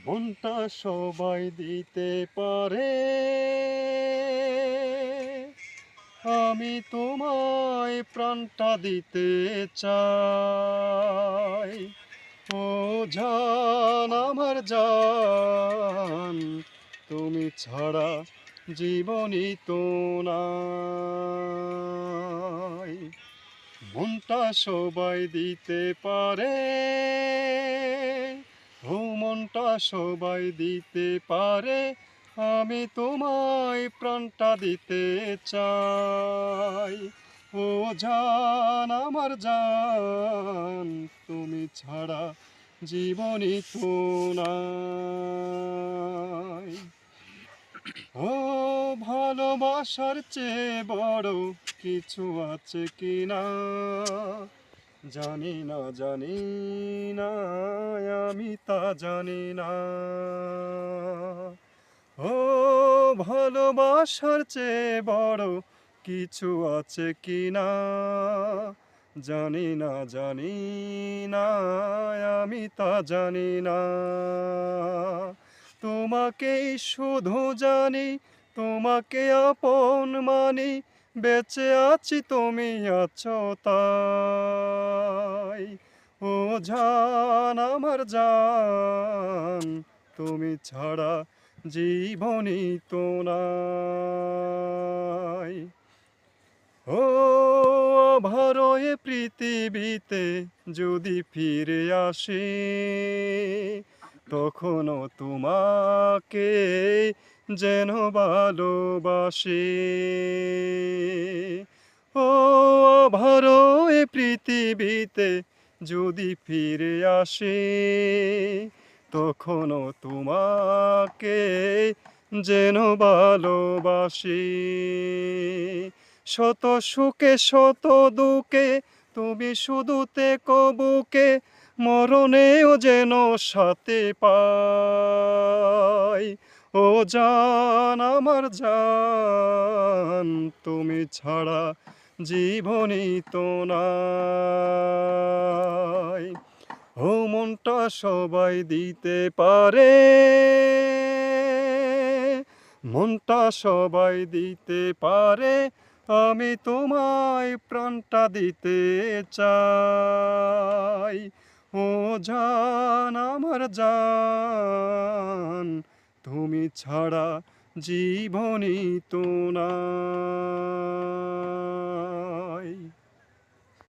মনটা সবাই দিতে পারে, আমি তোমায় প্রাণটা দিতে চাই। ও জান আমার জান, তুমি ছাড়া জীবনই তো নাই। মনটা সবাই দিতে পারে, ও মনটা সবাই দিতে পারে, আমি তোমায় প্রাণটা দিতে চাই। ও জান আমার জান, তুমি ছাড়া জীবনই তো নাই। ও ভালোবাসার চেয়ে বড় কিছু আছে কিনা জানি না, জানি না, আমি তা জানি না। ও ভালোবাসার চেয়ে বড় কিছু আছে কিনা জানি না, জানি না, আমি তা জানি না। তোমাকেই শুধু জানি, তোমাকে আপন মানি, বেঁচে আছি তুমি আছো তাই। ও জান আমার জান, তুমি ছাড়া জীবনই তো নাই। ও ভরয়ে পৃথিবীতে যদি ফিরে আসি, তখনও তোমাকে যেন ভালোবাসি। ও ভরয়ে পৃথিবীতে যদি ফিরে আসি, তখনও তোমাকে যেন ভালোবাসি। শত সুখে শত দুঃখে তুমি শুধু থেকো বুকে, মরণেও যেন সাথে পাই। ও জান আমার জান, তুমি ছাড়া জীবনই তো নাই। ও মনটা সবাই দিতে পারে, মনটা সবাই দিতে পারে, আমি তোমায় প্রাণটা দিতে চাই। ও জান আমার জান, তুমি ছাড়া জীবনই তো নাই।